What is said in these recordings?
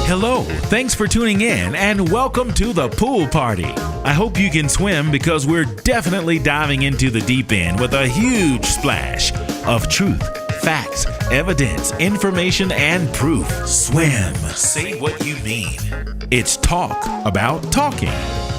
Hello, thanks for tuning in and welcome to the pool party. I hope you can swim because we're definitely diving into the deep end with a huge splash of truth, facts, evidence, information, and proof. Swim. Say what you mean. It's talk about talking.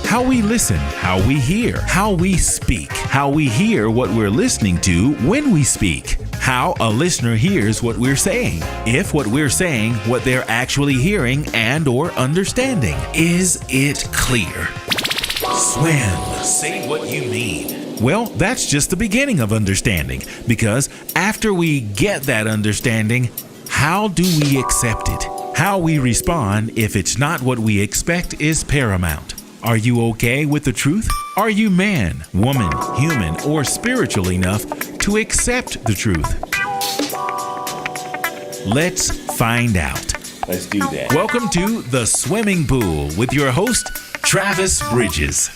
How we listen, how we hear, how we speak, how we hear what we're listening to when we speak, how a listener hears what we're saying, if what we're saying, what they're actually hearing and or understanding. Is it clear? Swim. Say what you mean. Well, that's just the beginning of understanding, because after we get that understanding, how do we accept it? How we respond if it's not what we expect is paramount. Are you okay with the truth? Are you man, woman, human, or spiritual enough to accept the truth? Let's find out. Let's do that. Welcome to The Swimming Pool with your host, Travis Bridges.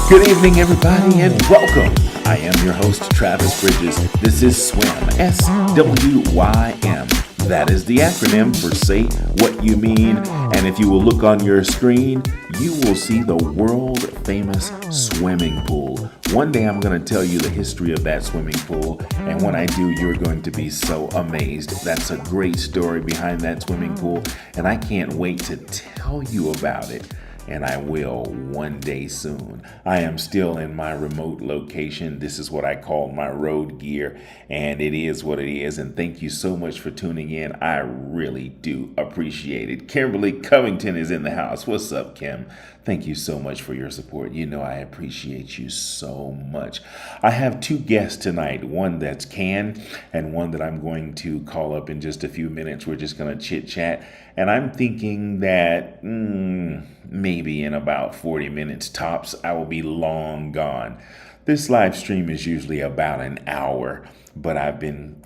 Good evening, everybody, and welcome. I am your host, Travis Bridges. This is SWIM, S-W-Y-M. That is the acronym for Say What You Mean. And if you will look on your screen, you will see the world-famous swimming pool. One day I'm going to tell you the history of that swimming pool, and when I do, you're going to be so amazed. That's a great story behind that swimming pool, and I can't wait to tell you about it. And I will one day soon. I am still in my remote location. This is what I call my road gear, and it is what it is. And thank you so much for tuning in. I really do appreciate it. Kimberly Covington is in the house. What's up, Kim? Thank you so much for your support. You know I appreciate you so much. I have two guests tonight, one that's canned and one that I'm going to call up in just a few minutes. We're just going to chit chat. And I'm thinking that maybe in about 40 minutes tops, I will be long gone. This live stream is usually about an hour, but I've been,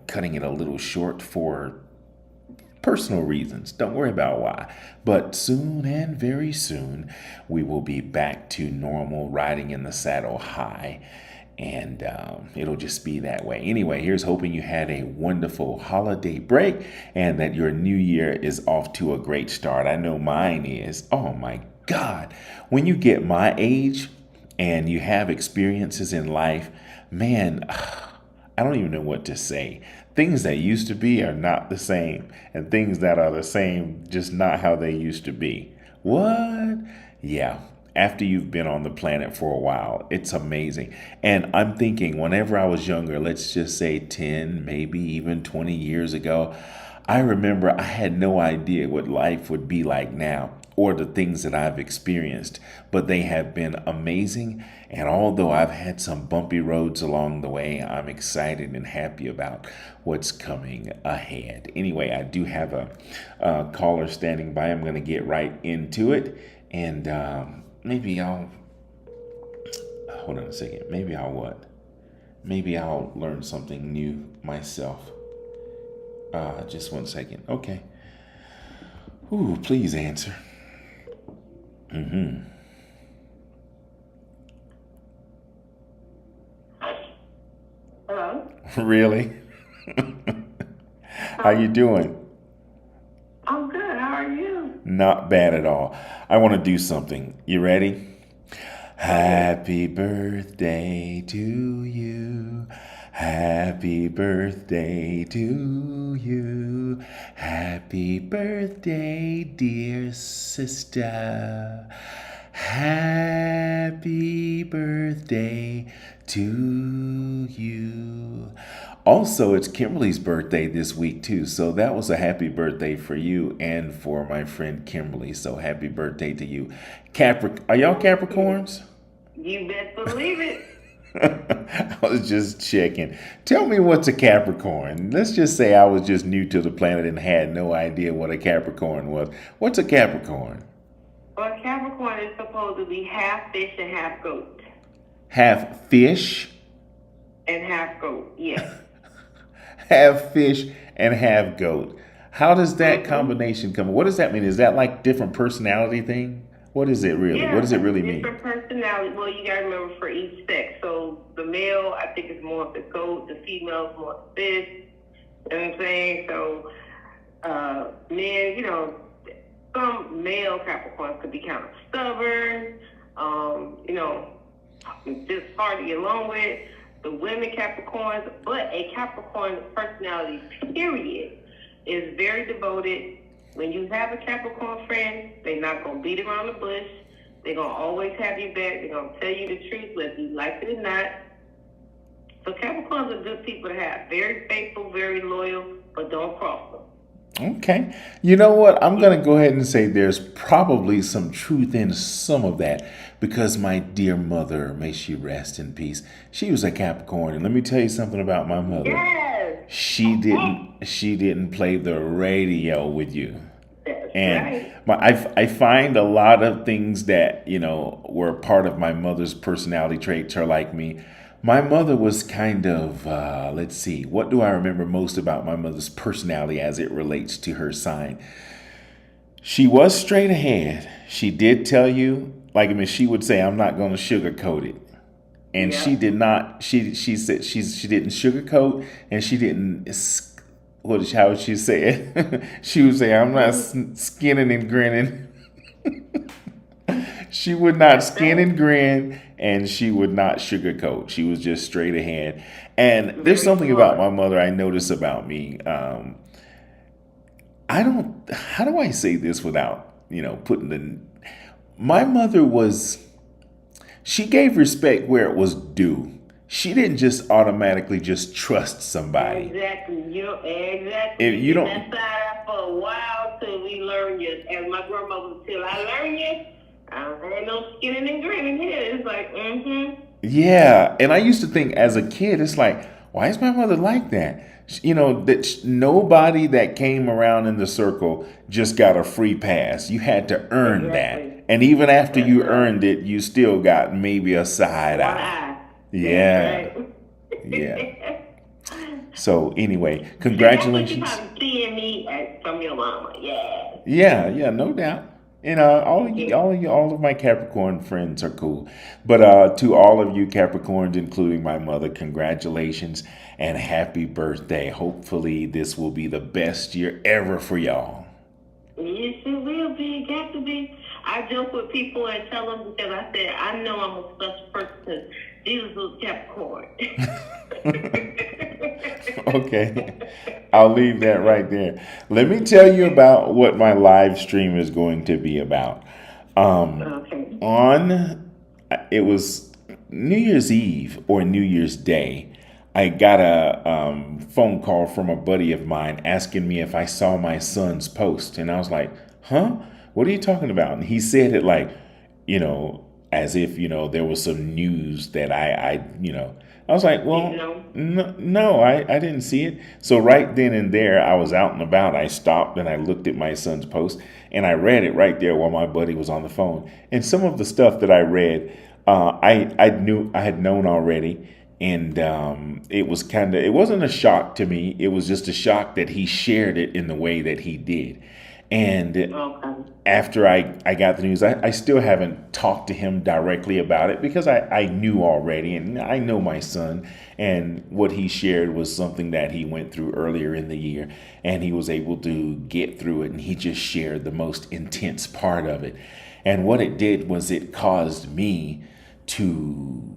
cutting it a little short for personal reasons. Don't worry about why. But soon and very soon, we will be back to normal, riding in the saddle high. And it'll just be that way. Anyway, here's hoping you had a wonderful holiday break and that your new year is off to a great start. I know mine is. Oh my God. When you get my age and you have experiences in life, man, I don't even know what to say. Things that used to be are not the same, and things that are the same, just not how they used to be. What? Yeah. After you've been on the planet for a while, it's amazing. And I'm thinking whenever I was younger, let's just say 10, maybe even 20 years ago, I remember I had no idea what life would be like now or the things that I've experienced, but they have been amazing. And although I've had some bumpy roads along the way, I'm excited and happy about what's coming ahead. Anyway, I do have a caller standing by. I'm going to get right into it. And maybe I'll, hold on a second. Maybe I'll what? Maybe I'll learn something new myself. Just one second. Okay. Ooh, please answer. Hello? Really? How you doing? I'm good. How are you? Not bad at all. I want to do something. You ready? Happy birthday to you. Happy birthday to you. Happy birthday, dear sister. Happy birthday to you. Also, it's Kimberly's birthday this week, too. So that was a happy birthday for you and for my friend Kimberly. So happy birthday to you. Are y'all Capricorns? You best believe it. I was just checking. Tell me what's a Capricorn. Let's just say I was just new to the planet and had no idea what a Capricorn was. What's a Capricorn? Well, Capricorn is supposed to be half fish and half goat. Half fish? And half goat, yes. Half fish and half goat. How does that combination come? What does that mean? Is that like different personality thing? What is it really? What Yeah, does it that's really mean? different personality. Well, you gotta remember for each sex. So the male, I think, is more of the goat. The female is more of the fish. You know what I'm saying? So, men, some male Capricorns could be kind of stubborn. Just hard to get along with. The women Capricorns, but a Capricorn personality, period, is very devoted. When you have a Capricorn friend, they're not going to beat around the bush. They're going to always have your back. They're going to tell you the truth, whether you like it or not. So Capricorns are good people to have. Very faithful, very loyal, but don't cross them. Okay. You know what? I'm going to go ahead and say there's probably some truth in some of that because my dear mother, may she rest in peace, she was a Capricorn. And let me tell you something about my mother. Yes. She didn't play the radio with you. That's And right. I find a lot of things that, were part of my mother's personality traits are like me. My mother was kind of, let's see, what do I remember most about my mother's personality as it relates to her sign? She was straight ahead. She did tell you, she would say, I'm not going to sugarcoat it. And Yeah. she did not, she said she didn't sugarcoat and she didn't, how would she say it? She would say, I'm not skinning and grinning. She would not skin and grin, and she would not sugarcoat. She was just straight ahead. And there's something about my mother I notice about me. How do I say this without, my mother she gave respect where it was due. She didn't just automatically just trust somebody. Exactly. Exactly. If you don't, that side out for a while till we learn you. As my grandmother would, till I learn you, I ain't no skinning and grinning here. It's like, yeah. And I used to think as a kid, it's like, why is my mother like that? That nobody that came around in the circle just got a free pass. You had to earn that. And even after you earned it, you still got maybe a side eye. Yeah. Yeah. So anyway, congratulations. That's what you probably seeing me from your mama. Yeah. Yeah, no doubt. And all of my Capricorn friends are cool. But to all of you Capricorns, including my mother, congratulations and happy birthday. Hopefully this will be the best year ever for y'all. Yes, it will be. It got to be. I joke with people and tell them because I said, I know I'm a special person because Jesus was Capricorn. Okay, I'll leave that right there. Let me tell you about what my live stream is going to be about. Okay. It was New Year's Eve or New Year's Day. I got a phone call from a buddy of mine asking me if I saw my son's post. And I was like, huh? What are you talking about? And he said it like, as if, there was some news that I was like, well, no, I didn't see it. So right then and there, I was out and about. I stopped and I looked at my son's post and I read it right there while my buddy was on the phone. And some of the stuff that I read, I had known already. And it wasn't a shock to me. It was just a shock that he shared it in the way that he did. And after I got the news, I still haven't talked to him directly about it because I knew already, and I know my son, and what he shared was something that he went through earlier in the year, and he was able to get through it, and he just shared the most intense part of it. And what it did was it caused me to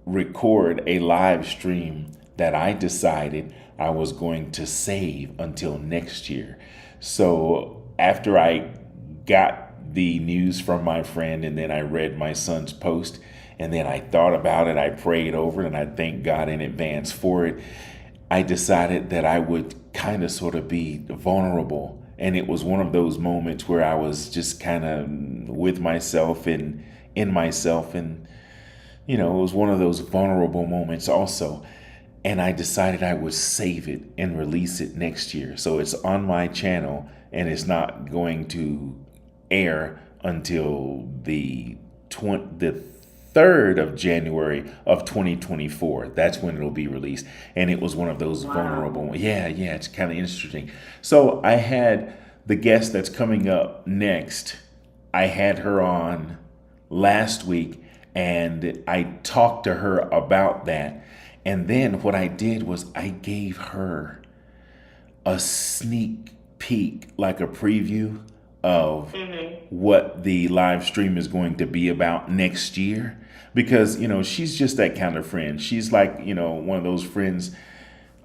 record a live stream that I decided I was going to save until next year. So after I got the news from my friend and then I read my son's post and then I thought about it, I prayed over it, and I thank God in advance for it, I decided that I would kind of sort of be vulnerable. And it was one of those moments where I was just kind of with myself and in myself, and it was one of those vulnerable moments also. And I decided I would save it and release it next year. So it's on my channel and it's not going to air until the 3rd of January of 2024. That's when it'll be released. And it was one of those vulnerable. Yeah, it's kind of interesting. So I had the guest that's coming up next. I had her on last week and I talked to her about that. And then what I did was I gave her a sneak peek, like a preview of what the live stream is going to be about next year. Because, she's just that kind of friend. She's like, one of those friends,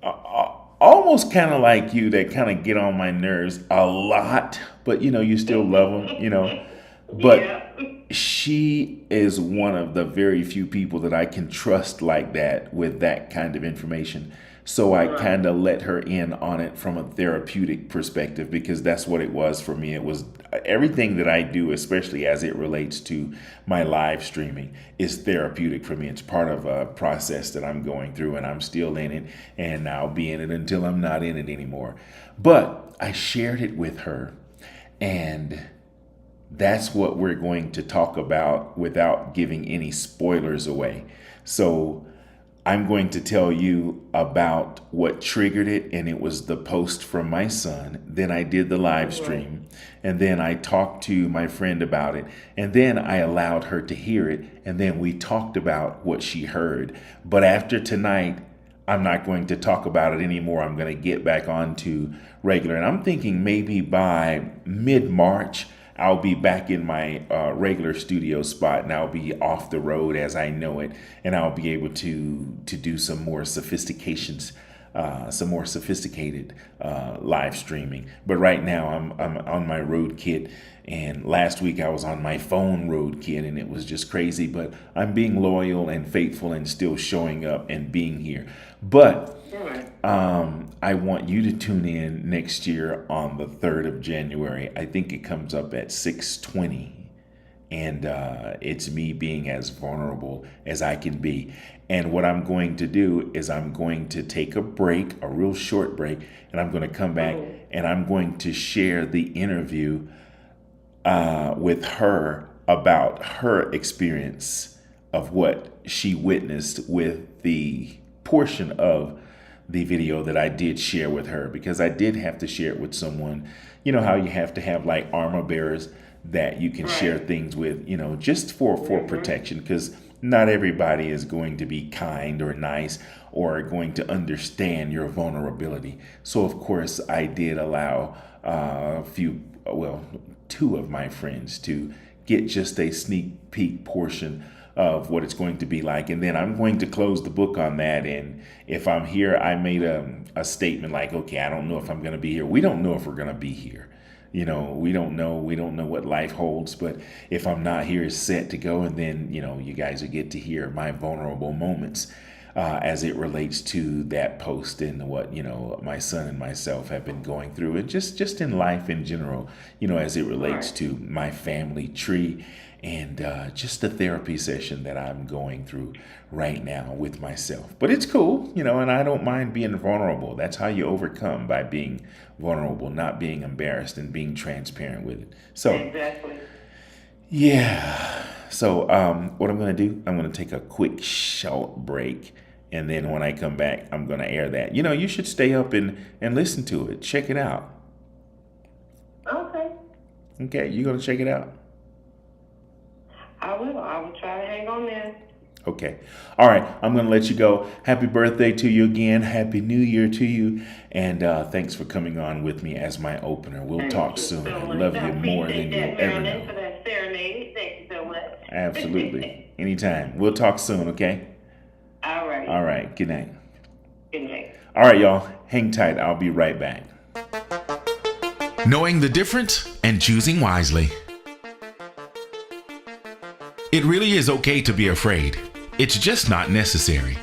almost kind of like you, that kind of get on my nerves a lot, but, you still love them, But she is one of the very few people that I can trust like that with that kind of information. So I kind of let her in on it from a therapeutic perspective, because that's what it was for me. It was everything that I do, especially as it relates to my live streaming, is therapeutic for me. It's part of a process that I'm going through, and I'm still in it, and I'll be in it until I'm not in it anymore. But I shared it with her, and that's what we're going to talk about without giving any spoilers away. So I'm going to tell you about what triggered it, and it was the post from my son. Then I did the live stream, and then I talked to my friend about it, and then I allowed her to hear it, and then we talked about what she heard. But after tonight, I'm not going to talk about it anymore. I'm going to get back on to regular, and I'm thinking maybe by mid-March, I'll be back in my regular studio spot, and I'll be off the road as I know it, and I'll be able to do some more sophisticated live streaming. But right now I'm on my road kit, and last week I was on my phone road kit, and it was just crazy. But I'm being loyal and faithful and still showing up and being here. But I want you to tune in next year on the 3rd of January. I think it comes up at 6:20, and it's me being as vulnerable as I can be. And what I'm going to do is I'm going to take a break, a real short break, and I'm going to come back and I'm going to share the interview with her about her experience of what she witnessed with the portion of the video that I did share with her, because I did have to share it with someone. You know how you have to have like armor bearers that you can share things with, just for protection, because not everybody is going to be kind or nice or going to understand your vulnerability. So of course I did allow two of my friends to get just a sneak peek portion of what it's going to be like. And then I'm going to close the book on that. And if I'm here, I made a statement like, okay, I don't know if I'm going to be here. We don't know if we're going to be here. We don't know what life holds. But if I'm not here, it's set to go. And then, you guys will get to hear my vulnerable moments as it relates to that post and what, my son and myself have been going through. And just in life in general, as it relates to my family tree. And just a therapy session that I'm going through right now with myself. But it's cool, and I don't mind being vulnerable. That's how you overcome, by being vulnerable, not being embarrassed, and being transparent with it. So, exactly. Yeah. So what I'm going to do, I'm going to take a quick short break. And then when I come back, I'm going to air that. You should stay up and listen to it. Check it out. Okay. Okay, you going to check it out? I will try to hang on there. Okay. All right. I'm going to let you go. Happy birthday to you again. Happy New Year to you. And thanks for coming on with me as my opener. We'll talk soon. I love you more than you'll ever know. For that serenade. Thank you so much. Absolutely. Anytime. We'll talk soon, okay? All right. All right. Good night. Good night. All right, y'all. Hang tight. I'll be right back. Knowing the difference and choosing wisely. It really is okay to be afraid. It's just not necessary.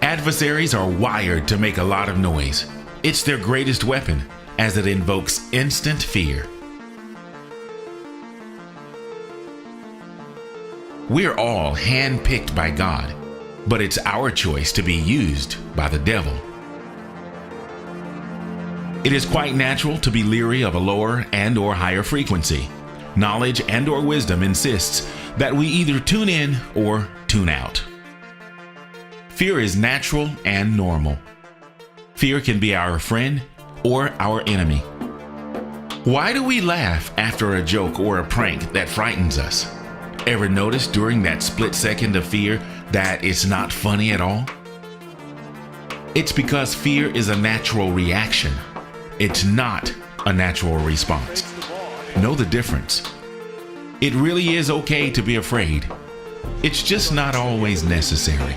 Adversaries are wired to make a lot of noise. It's their greatest weapon, as it invokes instant fear. We're all handpicked by God, but it's our choice to be used by the devil. It is quite natural to be leery of a lower and/or higher frequency. Knowledge and or wisdom insists that we either tune in or tune out. Fear is natural and normal. Fear can be our friend or our enemy. Why do we laugh after a joke or a prank that frightens us? Ever notice during that split second of fear that it's not funny at all? It's because fear is a natural reaction. It's not a natural response. Know the difference. It really is okay to be afraid. It's just not always necessary.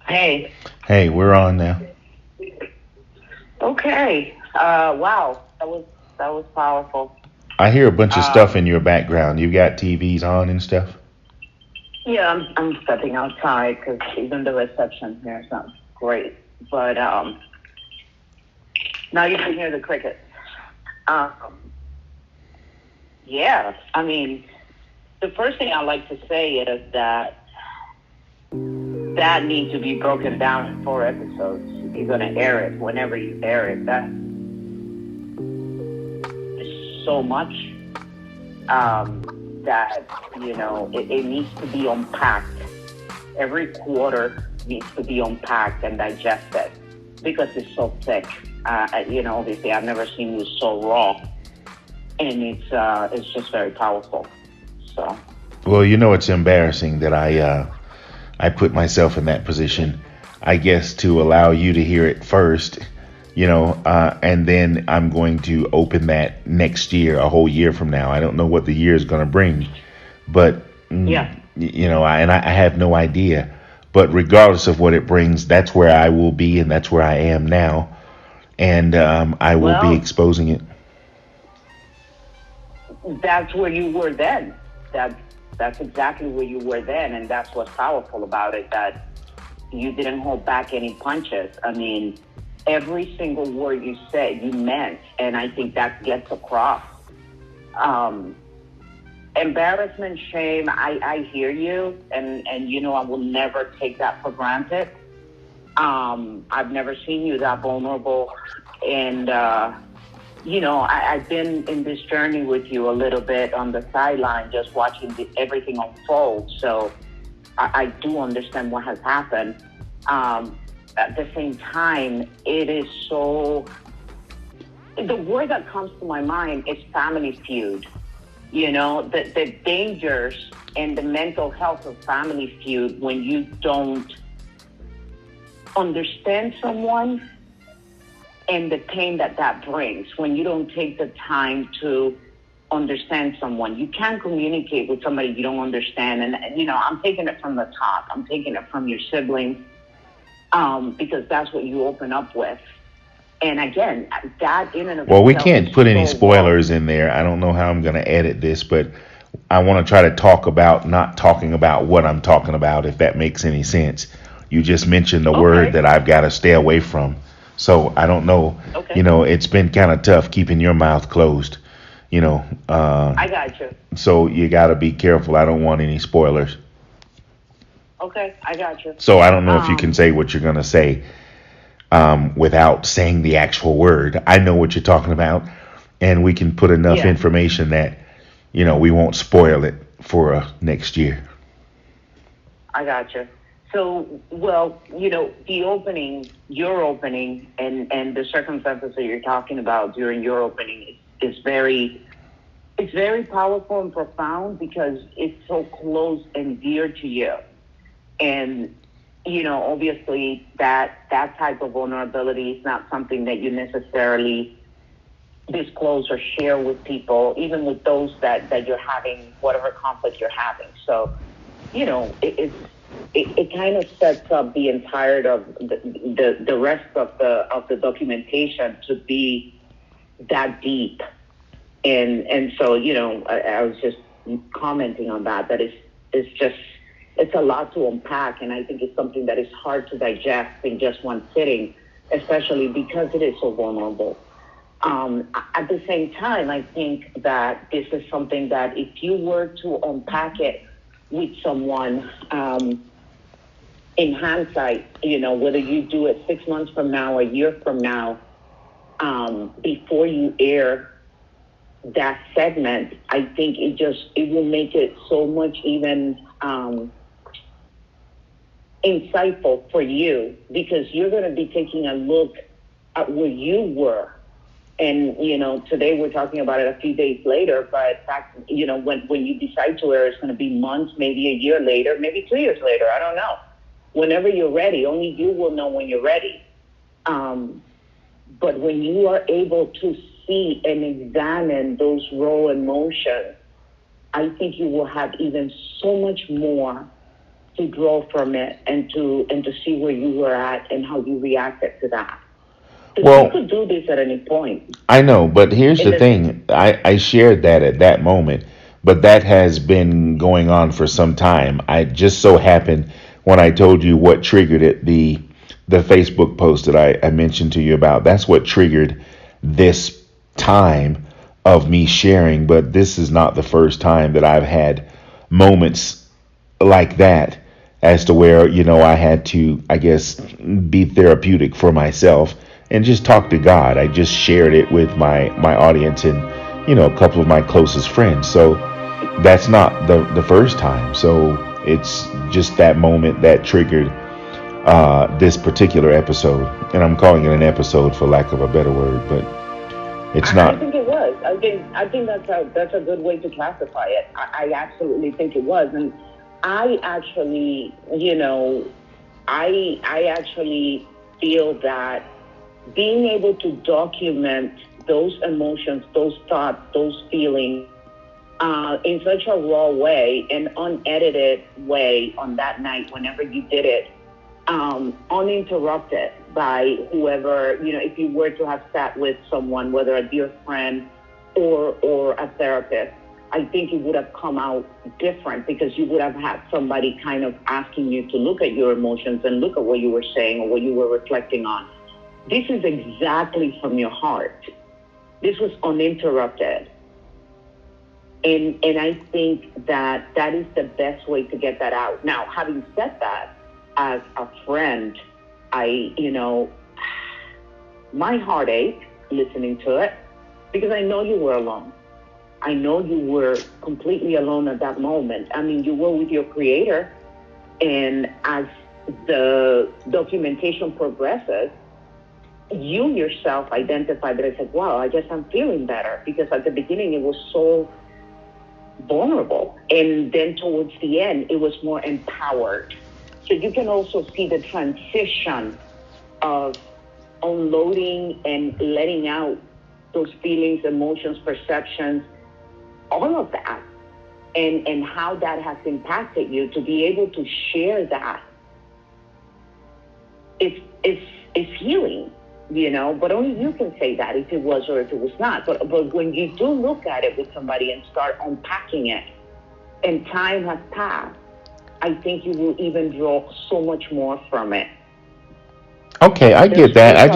Hey. Hey, we're on now. Okay. Wow. That was powerful. I hear a bunch of stuff in your background. You got TVs on and stuff? Yeah, I'm stepping outside because even the reception here is not great. But now you can hear the crickets. Yeah, I mean, the first thing I like to say is that needs to be broken down in 4 episodes. You're going to air it whenever you air it. That is so much that, it needs to be unpacked. Every quarter needs to be unpacked and digested because it's so thick. Obviously I've never seen you so raw, and it's just very powerful. So. Well, it's embarrassing that I put myself in that position, I guess, to allow you to hear it first, and then I'm going to open that next year, a whole year from now. I don't know what the year is going to bring, but, yeah. I have no idea. But regardless of what it brings, that's where I will be, and that's where I am now. And I will be exposing it. That's where you were then. That's exactly where you were then, and that's what's powerful about it, that you didn't hold back any punches. I mean, every single word you said, you meant, and I think that gets across. Embarrassment, shame, I hear you, and I will never take that for granted. I've never seen you that vulnerable, and I've been in this journey with you a little bit on the sideline, just watching everything unfold. So I do understand what has happened. At the same time, it is so... The word that comes to my mind is family feud. The dangers and the mental health of family feud when you don't understand someone, and the pain that brings when you don't take the time to understand someone. You can't communicate with somebody you don't understand. And, I'm taking it from the top. I'm taking it from your siblings because that's what you open up with. And again, that in and of itself. Well, we can't put any spoilers in there. I don't know how I'm going to edit this, but I want to try to talk about not talking about what I'm talking about, if that makes any sense. You just mentioned the word that I've got to stay away from. So I don't know, it's been kind of tough keeping your mouth closed, I got you. So you got to be careful. I don't want any spoilers. Okay, I got you. So I don't know if you can say what you're going to say without saying the actual word. I know what you're talking about, and we can put enough information that, we won't spoil it for next year. I got you. So, the opening, your opening, and the circumstances that you're talking about during your opening is very powerful and profound because it's so close and dear to you. And, obviously that type of vulnerability is not something that you necessarily disclose or share with people, even with those that you're having, whatever conflict you're having. So, it kind of sets up the entirety of the rest of the documentation to be that deep, and so I was just commenting on that it's a lot to unpack, and I think it's something that is hard to digest in just one sitting, especially because it is so vulnerable. At the same time, I think that this is something that if you were to unpack it with someone, in hindsight, whether you do it 6 months from now, a year from now, before you air that segment, I think it will make it so much even insightful for you, because you're going to be taking a look at where you were. And, today we're talking about it a few days later, but back, when you decide to air, it's going to be months, maybe a year later, maybe 2 years later. I don't know. Whenever you're ready, only you will know when you're ready. But when you are able to see and examine those raw emotions, I think you will have even so much more to draw from it and to see where you were at and how you reacted to that. Well, you could do this at any point. I know, but here's the thing. I shared that at that moment, but that has been going on for some time. I just so happened when I told you what triggered it, the Facebook post that I mentioned to you about, that's what triggered this time of me sharing. But this is not the first time that I've had moments like that, as to where, I had to, I guess, be therapeutic for myself and just talk to God. I just shared it with my audience and, a couple of my closest friends. So that's not the first time. So it's just that moment that triggered this particular episode. And I'm calling it an episode for lack of a better word, but it's not. I think it was. I think that's a good way to classify it. I absolutely think it was. And I actually, I actually feel that being able to document those emotions, those thoughts, those feelings in such a raw way and unedited way on that night, whenever you did it, uninterrupted by whoever, if you were to have sat with someone, whether a dear friend or a therapist, I think it would have come out different, because you would have had somebody kind of asking you to look at your emotions and look at what you were saying or what you were reflecting on. This is exactly from your heart. This was uninterrupted. And I think that is the best way to get that out. Now, having said that, as a friend, my heart ached listening to it, because I know you were alone. I know you were completely alone at that moment. I mean, you were with your creator, and as the documentation progresses, you yourself identified that. I said, wow, I guess I'm feeling better, because at the beginning it was so vulnerable, and then towards the end it was more empowered. So you can also see the transition of unloading and letting out those feelings, emotions, perceptions, all of that, and how that has impacted you. To be able to share that, it's healing, but only you can say that, if it was or if it was not. But when you do look at it with somebody and start unpacking it, and time has passed, I think you will even draw so much more from it. Okay, I get that. I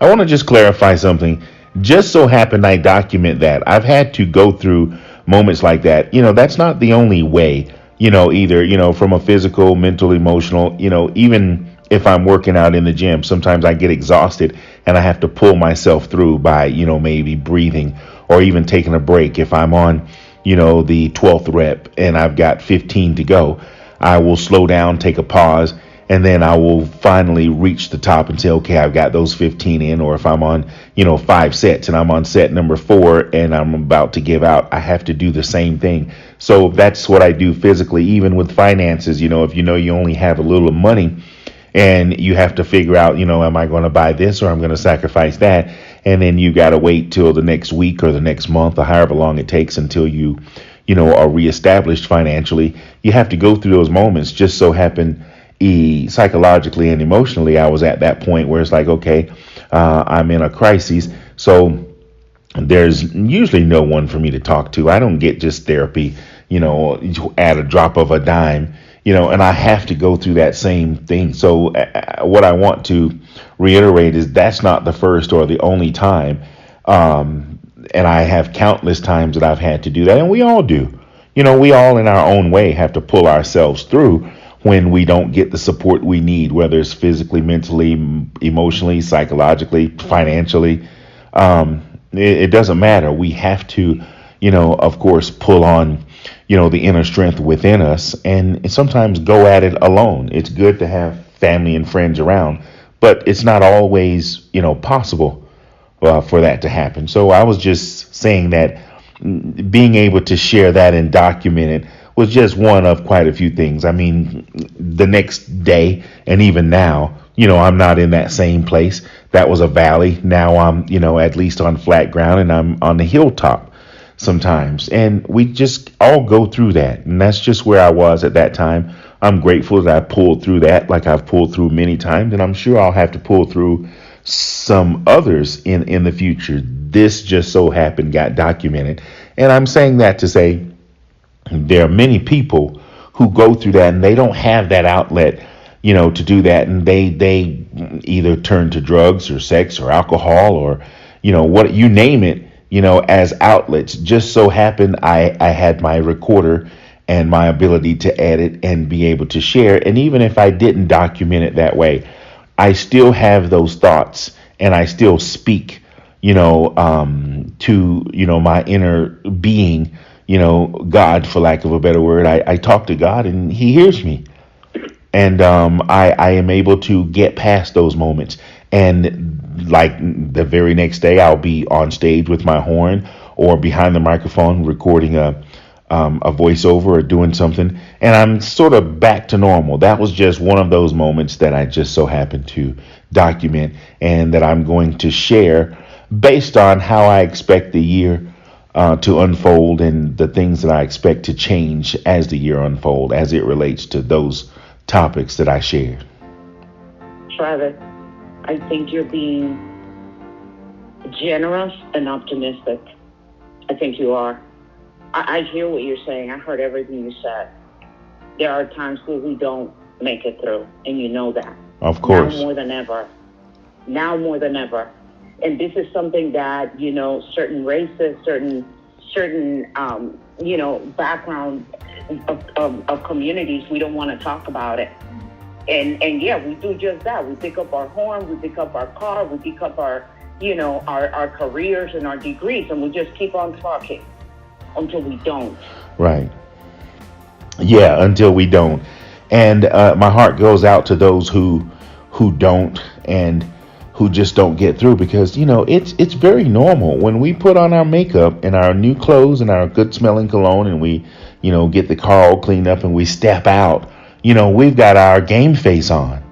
want to just clarify something. Just so happened I document that. I've had to go through moments like that. That's not the only way, either, from a physical, mental, emotional, even if I'm working out in the gym, sometimes I get exhausted and I have to pull myself through by, maybe breathing or even taking a break. If I'm on, the 12th rep and I've got 15 to go, I will slow down, take a pause, and then I will finally reach the top and say, okay, I've got those 15 in. Or if I'm on, 5 sets and I'm on set number 4 and I'm about to give out, I have to do the same thing. So that's what I do physically, even with finances. If you only have a little money and you have to figure out, am I going to buy this or I'm going to sacrifice that? And then you got to wait till the next week or the next month or however long it takes until you are reestablished financially. You have to go through those moments. Just so happen psychologically and emotionally, I was at that point where it's like, okay, I'm in a crisis. So there's usually no one for me to talk to. I don't get just therapy, at a drop of a dime, and I have to go through that same thing. So what I want to reiterate is that's not the first or the only time And I have countless times that I've had to do that, and we all do. We all in our own way have to pull ourselves through when we don't get the support we need, whether it's physically, mentally, emotionally, psychologically, financially. It doesn't matter. We have to, of course, pull on, the inner strength within us and sometimes go at it alone. It's good to have family and friends around, but it's not always, possible for that to happen. So I was just saying that being able to share that and document it was just one of quite a few things. I mean, the next day and even now, I'm not in that same place. That was a valley. Now I'm, at least on flat ground, and I'm on the hilltop sometimes. And we just all go through that. And that's just where I was at that time. I'm grateful that I pulled through that like I've pulled through many times. And I'm sure I'll have to pull through some others in the future. This just so happened got documented. And I'm saying that to say there are many people who go through that and they don't have that outlet, to do that. And they either turn to drugs or sex or alcohol or, what you name it, as outlets. Just so happened I had my recorder and my ability to edit and be able to share. And even if I didn't document it that way, I still have those thoughts and I still speak, to, my inner being, God, for lack of a better word. I talk to God and he hears me. And I am able to get past those moments. And like the very next day, I'll be on stage with my horn or behind the microphone recording a voiceover or doing something. And I'm sort of back to normal. That was just one of those moments that I just so happened to document and that I'm going to share based on how I expect the year to unfold and the things that I expect to change as the year unfold as it relates to those topics that I shared. Travis, I think you're being generous and optimistic. I think you are. I hear what you're saying. I heard everything you said. There are times where we don't make it through, and you know that. Of course. Now more than ever. Now more than ever. And this is something that, certain races, certain background of communities, we don't want to talk about it. And yeah, we do just that. We pick up our horn, we pick up our car, we pick up our careers and our degrees, and we just keep on talking until we don't. Right. Yeah, until we don't. And my heart goes out to those who don't and who just don't get through, because it's very normal when we put on our makeup and our new clothes and our good smelling cologne and we get the car all cleaned up and we step out. We've got our game face on,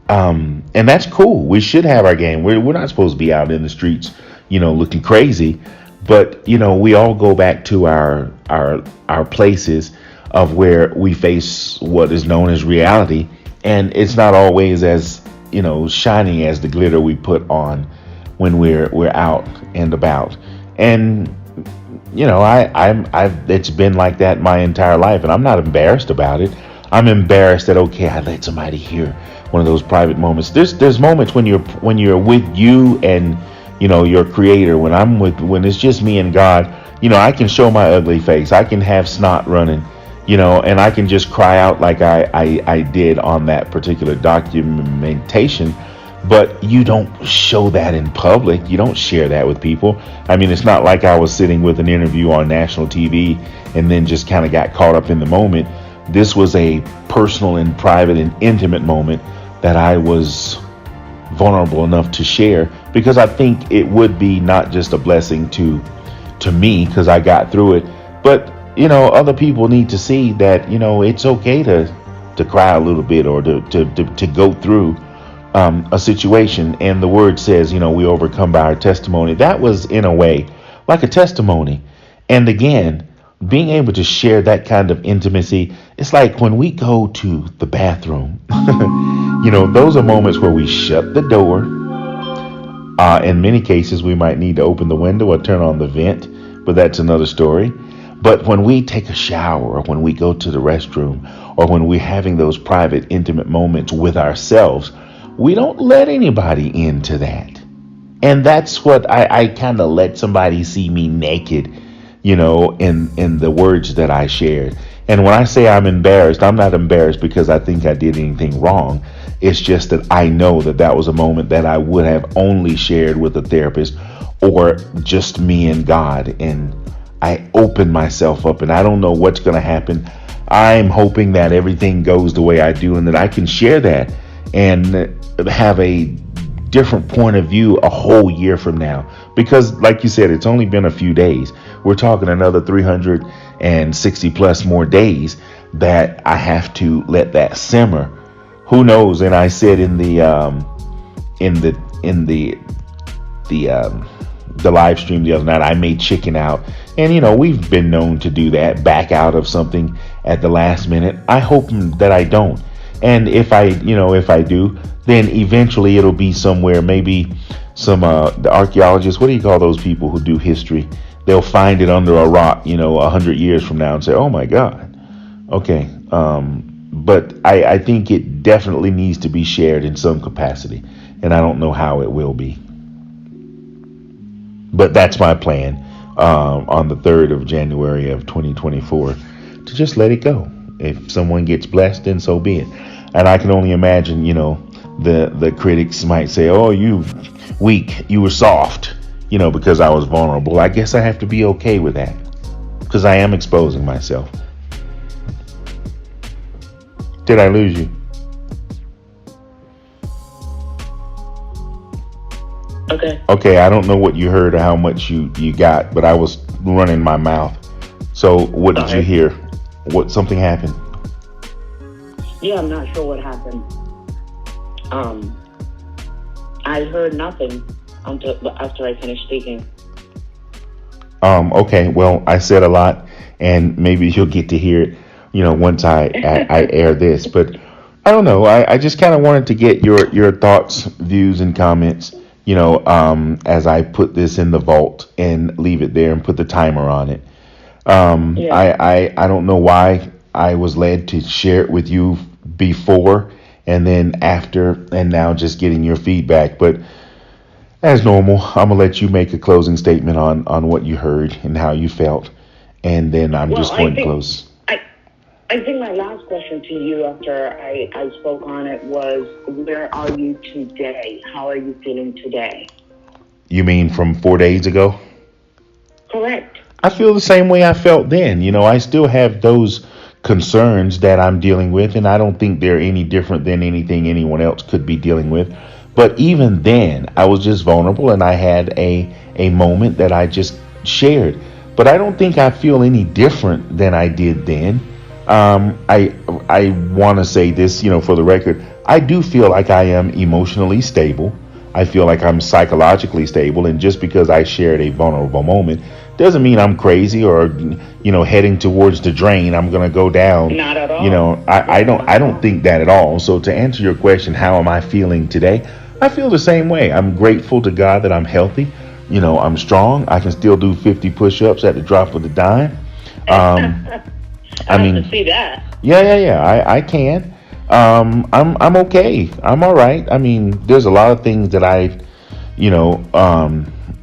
and that's cool. We should have our game. We're not supposed to be out in the streets looking crazy, but we all go back to our places of where we face what is known as reality, and it's not always as shining as the glitter we put on when we're out and about. And I've it's been like that my entire life, and I'm not embarrassed about it. I'm embarrassed that I let somebody hear one of those private moments. There's moments when you're with you and your creator. When it's just me and God, I can show my ugly face. I can have snot running, and I can just cry out like I did on that particular documentation. But you don't show that in public. You don't share that with people. I mean, it's not like I was sitting with an interview on national TV and then just kind of got caught up in the moment. This was a personal and private and intimate moment that I was vulnerable enough to share, because I think it would be not just a blessing to me because I got through it, but other people need to see that it's okay to cry a little bit or to go through a situation. And the word says we overcome by our testimony. That was in a way like a testimony. And again, being able to share that kind of intimacy, it's like when we go to the bathroom, those are moments where we shut the door. In many cases, we might need to open the window or turn on the vent, but that's another story. But when we take a shower, or when we go to the restroom, or when we're having those private, intimate moments with ourselves, we don't let anybody into that. And that's what I kind of let somebody see me naked, in the words that I shared. And when I say I'm embarrassed, I'm not embarrassed because I think I did anything wrong. It's just that I know that that was a moment that I would have only shared with a therapist or just me and God. And I opened myself up, and I don't know what's going to happen. I'm hoping that everything goes the way I do and that I can share that and have a different point of view a whole year from now. Because like you said, it's only been a few days. We're talking another 360 plus more days that I have to let that simmer. Who knows? And I said in the live stream the other night, I may chicken out. And we've been known to do that, back out of something at the last minute. I hope that I don't. And if I do, then eventually it'll be somewhere, maybe some the archaeologists, what do you call those people who do history? They'll find it under a rock, 100 years from now and say, oh my God. Okay. But I think it definitely needs to be shared in some capacity. And I don't know how it will be. But that's my plan on the 3rd of January of 2024 to just let it go. If someone gets blessed, then so be it. And I can only imagine, the critics might say, oh, you weak, you were soft, because I was vulnerable. I guess I have to be okay with that because I am exposing myself. Did I lose you? Okay, I don't know what you heard or how much you got, but I was running my mouth. So what did you hear? Something happened? Yeah, I'm not sure what happened. I heard nothing after I finished speaking. Okay, well, I said a lot, and maybe you'll get to hear it, once I air this. But I don't know. I just kind of wanted to get your thoughts, views, and comments, as I put this in the vault and leave it there and put the timer on it. I don't know why I was led to share it with you before and then after, and now just getting your feedback. But as normal, I'm gonna let you make a closing statement on what you heard and how you felt, and then I'm just going to close. I think my last question to you after I spoke on it was, where are you today? How are you feeling today? You mean from 4 days ago? Correct. I feel the same way I felt then. I still have those concerns that I'm dealing with, and I don't think they're any different than anything anyone else could be dealing with. But even then, I was just vulnerable, and I had a moment that I just shared. But I don't think I feel any different than I did then. I want to say this, for the record. I do feel like I am emotionally stable. I feel like I'm psychologically stable, and just because I shared a vulnerable moment doesn't mean I'm crazy or heading towards the drain. I'm gonna go down. Not at all. I don't think that at all. So to answer your question, how am I feeling today? I feel the same way. I'm grateful to God that I'm healthy. I'm strong. I can still do 50 push-ups at the drop of the dime. I mean, to see that. Yeah. I can. I'm okay. I'm all right. I mean, there's a lot of things that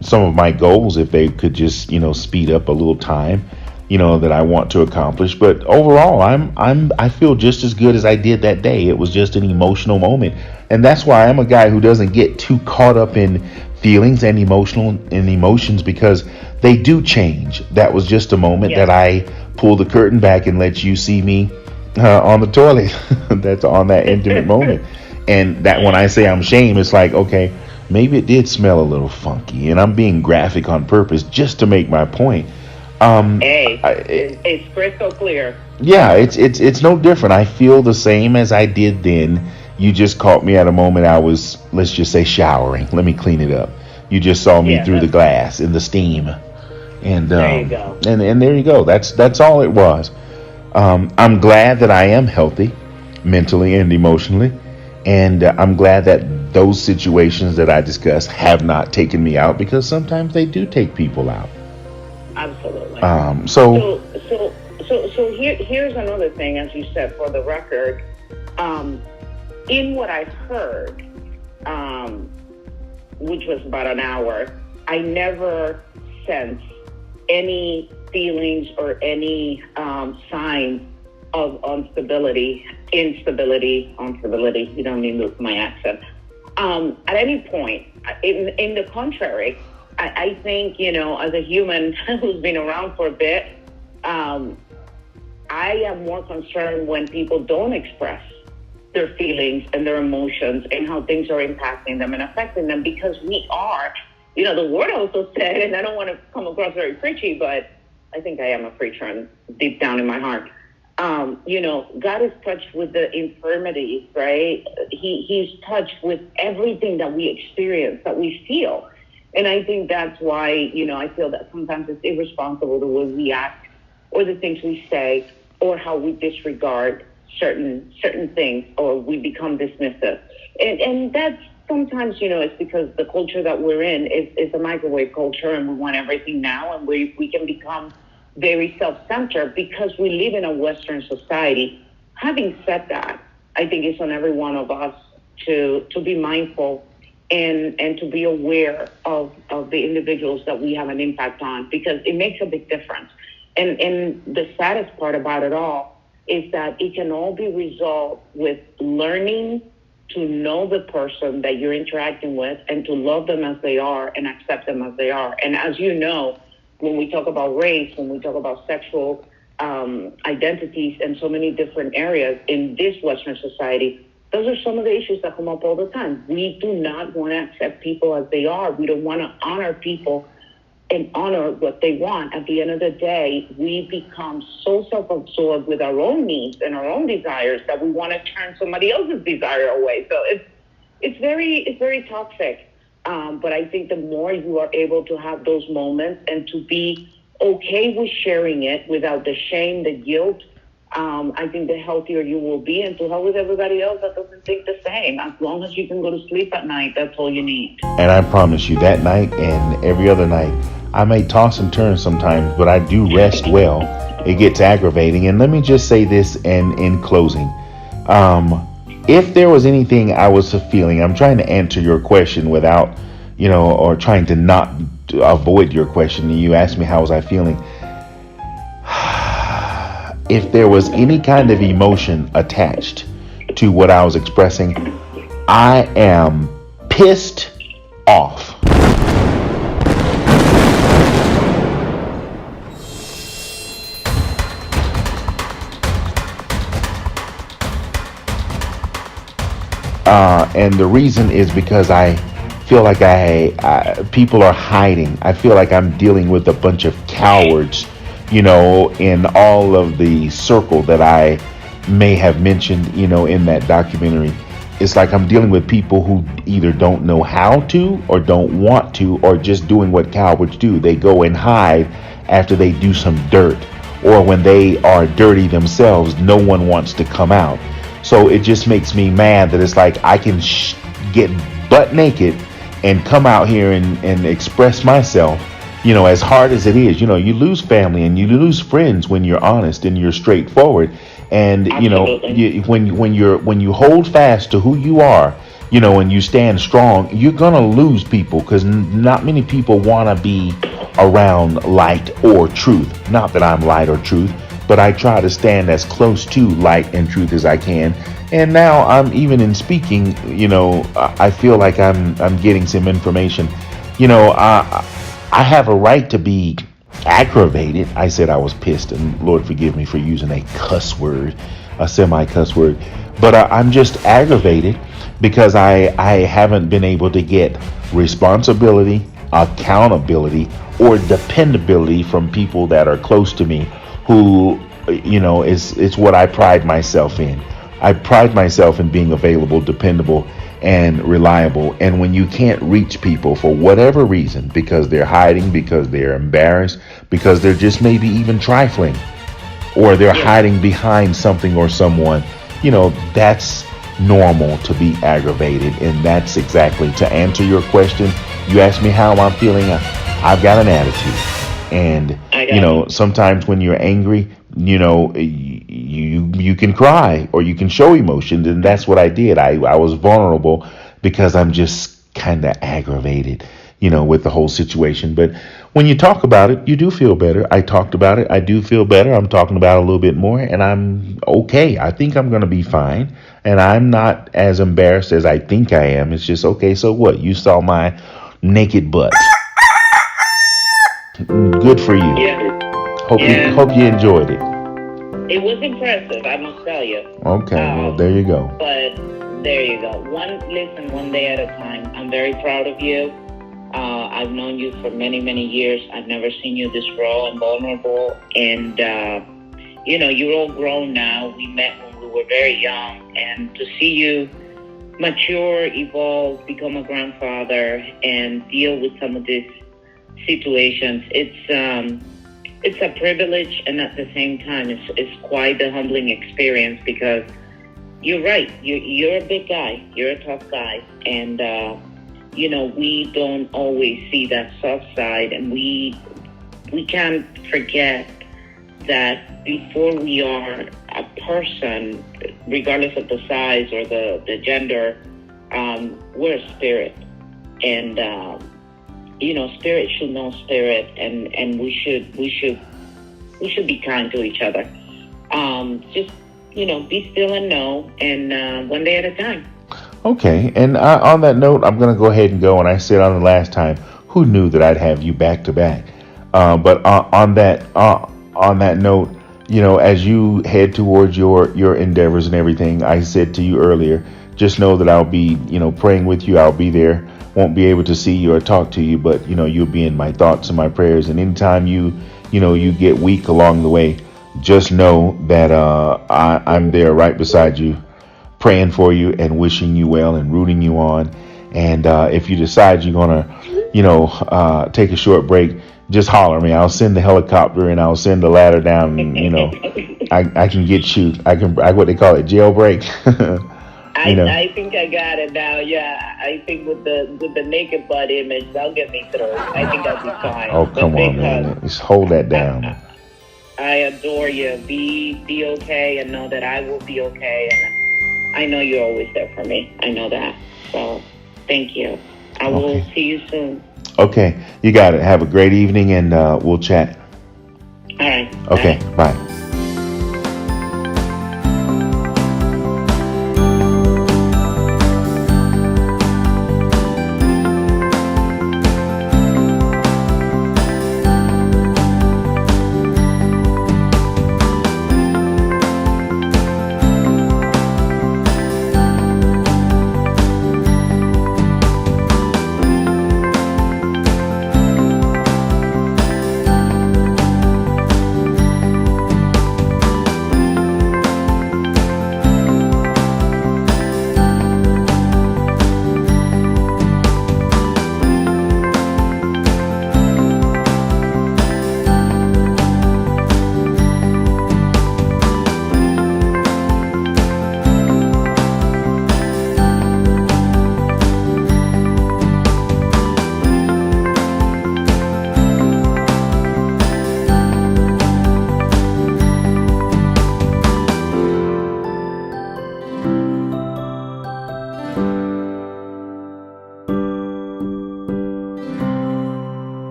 some of my goals, if they could just, speed up a little time, that I want to accomplish. But overall, I feel just as good as I did that day. It was just an emotional moment. And that's why I'm a guy who doesn't get too caught up in feelings and emotions, because they do change. That was just a moment that I pulled the curtain back and let you see me on the toilet. That's on that intimate moment. And that when I say I'm ashamed, it's like, okay, maybe it did smell a little funky, and I'm being graphic on purpose just to make my point. It's crystal clear. Yeah, it's no different. I feel the same as I did then. You just caught me at a moment I was, let's just say, showering. Let me clean it up. You just saw me through the glass in the steam, and there you go. And there you go. That's all it was. I'm glad that I am healthy, mentally and emotionally, and I'm glad that those situations that I discussed have not taken me out, because sometimes they do take people out. Absolutely. So here's another thing, as you said, for the record. In what I've heard, which was about an hour, I never sensed any feelings or any signs of instability. You don't need to lose my accent. At any point, in the contrary, I think, as a human who's been around for a bit, I am more concerned when people don't express their feelings and their emotions and how things are impacting them and affecting them, because we are, the word also said, and I don't want to come across very preachy, but I think I am a preacher and deep down in my heart. God is touched with the infirmities, right? He's touched with everything that we experience, that we feel. And I think that's why, I feel that sometimes it's irresponsible the way we act or the things we say or how we disregard certain things, or we become dismissive. And that's sometimes, it's because the culture that we're in is a microwave culture, and we want everything now, and we can become very self-centered because we live in a Western society. Having said that, I think it's on every one of us to be mindful and to be aware of the individuals that we have an impact on, because it makes a big difference. And the saddest part about it all is that it can all be resolved with learning to know the person that you're interacting with and to love them as they are and accept them as they are. And as you know, when we talk about race, when we talk about sexual identities and so many different areas in this Western society, those are some of the issues that come up all the time. We do not want to accept people as they are. We don't want to honor people and honor what they want. At the end of the day, we become so self-absorbed with our own needs and our own desires that we want to turn somebody else's desire away. So it's very toxic. But I think the more you are able to have those moments and to be okay with sharing it without the shame, the guilt, I think the healthier you will be, and to hell with everybody else that doesn't think the same. As long as you can go to sleep at night, that's all you need. And I promise you, that night and every other night, I may toss and turn sometimes, but I do rest well. It gets aggravating. And let me just say this, and in closing, if there was anything I was feeling, I'm trying to answer your question without, or trying to not avoid your question. You asked me how was I feeling. If there was any kind of emotion attached to what I was expressing, I am pissed off. And the reason is because I feel like people are hiding. I feel like I'm dealing with a bunch of cowards, in all of the circle that I may have mentioned, in that documentary. It's like I'm dealing with people who either don't know how to or don't want to, or just doing what cowards do. They go and hide after they do some dirt, or when they are dirty themselves, no one wants to come out. So it just makes me mad that it's like I can get butt naked and come out here and express myself, as hard as it is. You lose family and you lose friends when you're honest and you're straightforward. And, when you hold fast to who you are, and you stand strong, you're going to lose people, because not many people want to be around light or truth. Not that I'm light or truth, but I try to stand as close to light and truth as I can. And now I'm even in speaking, I feel like I'm getting some information. I have a right to be aggravated. I said I was pissed, and Lord forgive me for using a cuss word, a semi-cuss word. But I'm just aggravated because I haven't been able to get responsibility, accountability, or dependability from people that are close to me, who, it's what I pride myself in. I pride myself in being available, dependable, and reliable. And when you can't reach people for whatever reason, because they're hiding, because they're embarrassed, because they're just maybe even trifling, or they're hiding behind something or someone, that's normal to be aggravated. And that's exactly, to answer your question, you asked me how I'm feeling. I've got an attitude. And, sometimes when you're angry, you can cry or you can show emotion. And that's what I did. I was vulnerable because I'm just kind of aggravated, with the whole situation. But when you talk about it, you do feel better. I talked about it. I do feel better. I'm talking about it a little bit more, and I'm okay. I think I'm going to be fine. And I'm not as embarrassed as I think I am. It's just, okay, so what? You saw my naked butt. Good for you. Yeah. Hope you enjoyed it. It was impressive, I must tell you. Okay, well, there you go. But there you go. One day at a time. I'm very proud of you. I've known you for many, many years. I've never seen you this raw and vulnerable. And, you're all grown now. We met when we were very young. And to see you mature, evolve, become a grandfather, and deal with some of these situations, it's a privilege, and at the same time, it's quite a humbling experience, because you're right. You're a big guy. You're a tough guy. And, we don't always see that soft side, and we can't forget that before we are a person, regardless of the size or the gender, we're a spirit. And, spirit should know spirit, and we should be kind to each other. Just, be still and know, and one day at a time. Okay, and on that note, I'm going to go ahead and go. And I said on the last time, who knew that I'd have you back to back? But on that note, as you head towards your endeavors and everything, I said to you earlier, just know that I'll be, praying with you. I'll be there. Won't be able to see you or talk to you, but you'll be in my thoughts and my prayers. And anytime you get weak along the way, just know that I'm there right beside you, praying for you and wishing you well and rooting you on. And if you decide you're gonna, take a short break, just holler me. I'll send the helicopter and I'll send the ladder down. And, I can get you. I what they call it, jailbreak. I think I got it now. Yeah, I think with the naked butt image, that'll get me through. I think I'll be fine. Oh, come on, man. Just hold that down. I adore you. Be okay, and know that I will be okay. And I know you're always there for me. I know that. So thank you. I will see you soon. Okay, you got it. Have a great evening, and we'll chat. All right. Okay, bye.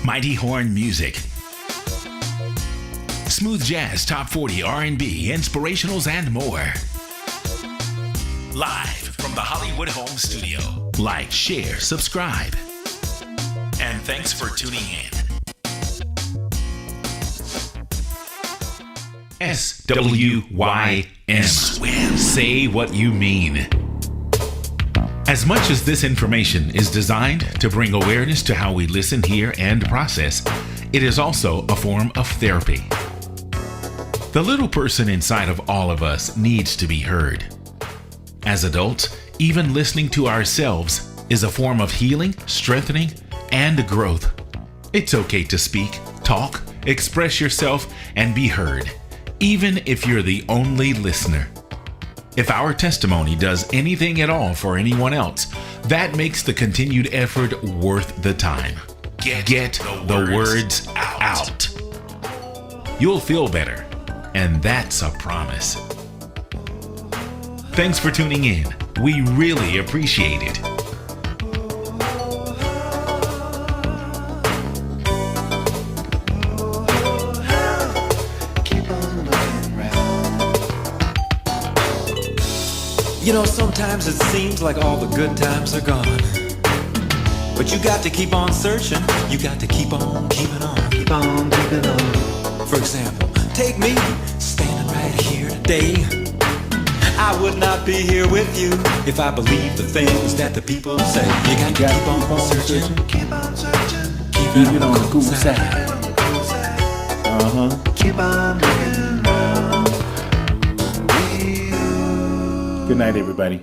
Mighty Horn Music. Smooth jazz, top 40, R&B, inspirationals, and more. Live from the Hollywood Home Studio. Like, share, subscribe. And thanks for tuning in. SWYM. Swim. Say what you mean. As much as this information is designed to bring awareness to how we listen, hear, and process, it is also a form of therapy. The little person inside of all of us needs to be heard. As adults, even listening to ourselves is a form of healing, strengthening, and growth. It's okay to speak, talk, express yourself, and be heard, even if you're the only listener. If our testimony does anything at all for anyone else, that makes the continued effort worth the time. Get the words out. You'll feel better, And that's a promise. Thanks for tuning in. We really appreciate it. You know, sometimes it seems like all the good times are gone. But you got to keep on searching. You got to keep on keeping on. Keep on keeping on. For example, take me standing right here today. I would not be here with you if I believed the things that the people say. You got to keep on searching. Keep on searching. Keep it on the cool side. Keep on looking around. Good night, everybody.